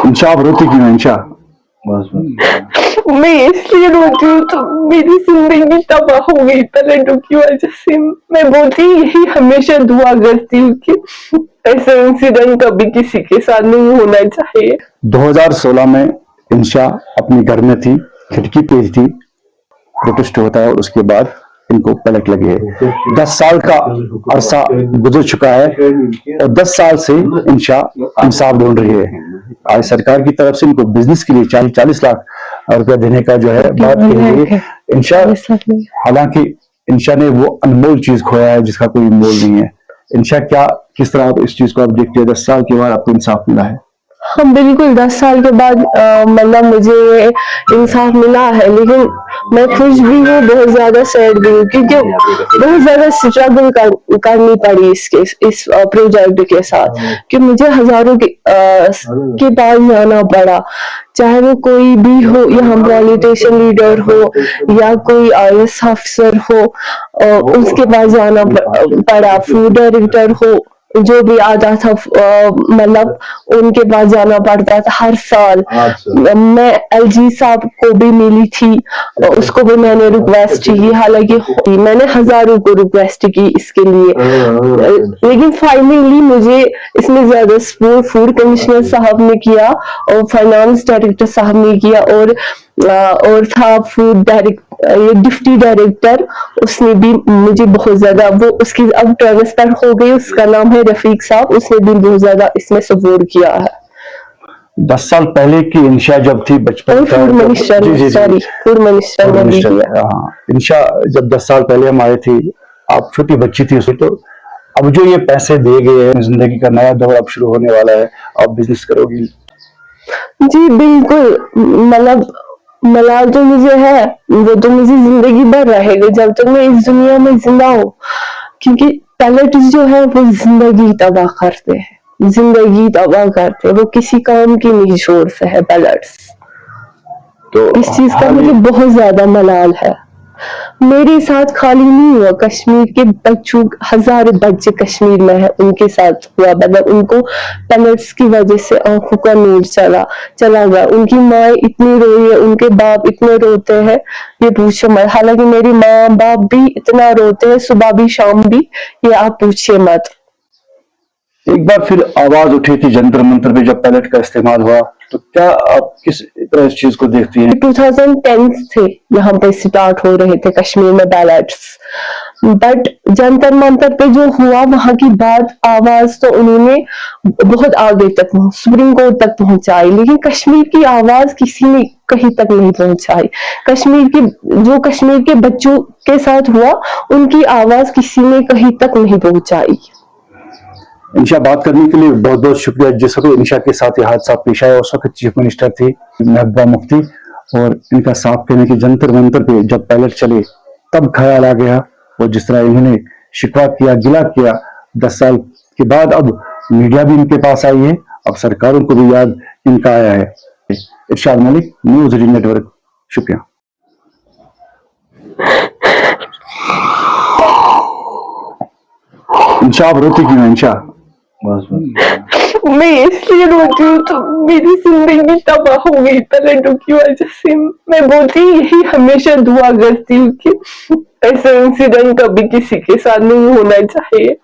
इंशा आप रोती क्यों हैं इंशा? बस मैं इसलिए रोती हूँ तो मेरी जिंदगी तबाह हो गई टैलेंटों की वजह से। मैं बोलती यही हमेशा दुआ करती हूँ कि ऐसा इंसिडेंट कभी किसी के साथ नहीं होना चाहिए। 2016 में इंशा अपने घर में थी, खिड़की पे थी, प्रोटेस्ट होता है और उसके बाद इनको पलट लगी है। 10 साल का अरसा गुजर चुका है और 10 साल से इंशा इंसाफ ढूंढ रही है। आज सरकार की तरफ से इनको बिजनेस के लिए 40 लाख रुपया देने का जो है बात की गई है। इंशा, हालांकि इंशा ने वो अनमोल चीज खोया है जिसका कोई मोल नहीं है। इंशा, क्या किस तरह आप इस चीज को आप देखते हैं? 10 साल के बाद आपको इंसाफ मिला है। हाँ बिल्कुल, 10 साल के बाद मतलब मुझे इंसाफ मिला है, लेकिन मैं खुश भी हूँ, बहुत ज्यादा सैड भी हूँ, क्योंकि बहुत ज्यादा स्ट्रगल करनी पड़ी इस प्रोजेक्ट के साथ, कि मुझे हजारों के पास जाना पड़ा, चाहे वो कोई भी हो, या हम पॉलिटिशियन लीडर हो या कोई IAS अफसर हो, उसके पास जाना पड़ा, फूड डायरेक्टर हो, जो भी आता था मतलब उनके पास जाना पड़ता था हर साल। मैं LG साहब को भी मिली थी, उसको भी मैंने रिक्वेस्ट की, हालांकि मैंने हजारों को रिक्वेस्ट की इसके लिए, लेकिन फाइनली मुझे इसमें ज्यादा सपोर्ट फूड कमिश्नर साहब ने किया और फाइनेंस डायरेक्टर साहब ने किया, और था फूड ये डिप्टी डायरेक्टर, उसने भी मुझे बहुत ज्यादा, वो उसकी अब ट्रांसफर हो गई, उसका नाम है रफीक साहब, उसने भी बहुत ज्यादा इसमें सपोर्ट किया है। 10 साल पहले की इंशा जब थी बचपन, फूड मिनिस्टर, फूड मिनिस्टर, इंशा जब 10 साल पहले हम आए थे, आप छोटी बच्ची थी उसमें, तो अब जो ये पैसे दिए गए हैं, जिंदगी का नया दौर अब शुरू होने वाला है, आप बिजनेस करोगी? जी बिल्कुल, मतलब मलाल तो मुझे है, वो तो मुझे जिंदगी भर रहेगा जब तक मैं इस दुनिया में जिंदा हूँ, क्योंकि पैलेट जो है वो जिंदगी तबाह करते हैं, जिंदगी तबाह करते हैं, वो किसी काम की नहीं सोर्स है पैलेट्स। तो इस चीज का मुझे बहुत ज्यादा मलाल है। मेरे साथ खाली नहीं हुआ, कश्मीर के बच्चों, हजारों बच्चे कश्मीर में है, उनके साथ हुआ, मतलब उनको पैलेट्स की वजह से आंखों का नूर चला गया, उनकी माँ इतनी रोई है, उनके बाप इतने रोते हैं, ये पूछो मत। हालांकि मेरी माँ बाप भी इतना रोते हैं, सुबह भी शाम भी, ये आप पूछिए मत। एक बार फिर आवाज उठी थी जंतर मंतर पे जब पैलेट का इस्तेमाल हुआ, तो क्या आप किस तरह इस चीज को देखती हैं? 2010 से यहाँ पे स्टार्ट हो रहे थे कश्मीर में बैलेट्स, बट जंतर मंतर पे जो हुआ, वहां की बात, आवाज तो उन्होंने बहुत आगे तक सुप्रीम कोर्ट तक पहुंचाई, लेकिन कश्मीर की आवाज किसी ने कहीं तक नहीं पहुंचाई। कश्मीर के बच्चों के साथ हुआ, उनकी आवाज किसी ने कहीं तक नहीं पहुंचाई। इंशा, बात करने के लिए बहुत बहुत शुक्रिया। जिस वक्त इंशा के साथ ये हादसा पेश आया, उस वक्त चीफ मिनिस्टर थी महबूबा मुफ्ती, और इनका साफ कहने की जंतर मंतर पे जब पैलेट चले तब ख्याल आ गया, और जिस तरह इन्होंने शिकवा किया, गिला किया, 10 साल के बाद अब मीडिया भी इनके पास आई है, अब सरकारों को भी याद इनका आया है। इरशाद मलिक, न्यूज़ 18 नेटवर्क, शुक्रिया। इंशा, आप रोती क्यों हैं इंशा? बस मैं इसलिए रोती हूँ तो मेरी जिंदगी तबाह हो गई टैलेंटों की वजह से। मैं बोलती यही हमेशा दुआ करती हूँ कि ऐसा इंसिडेंट कभी किसी के साथ नहीं होना चाहिए।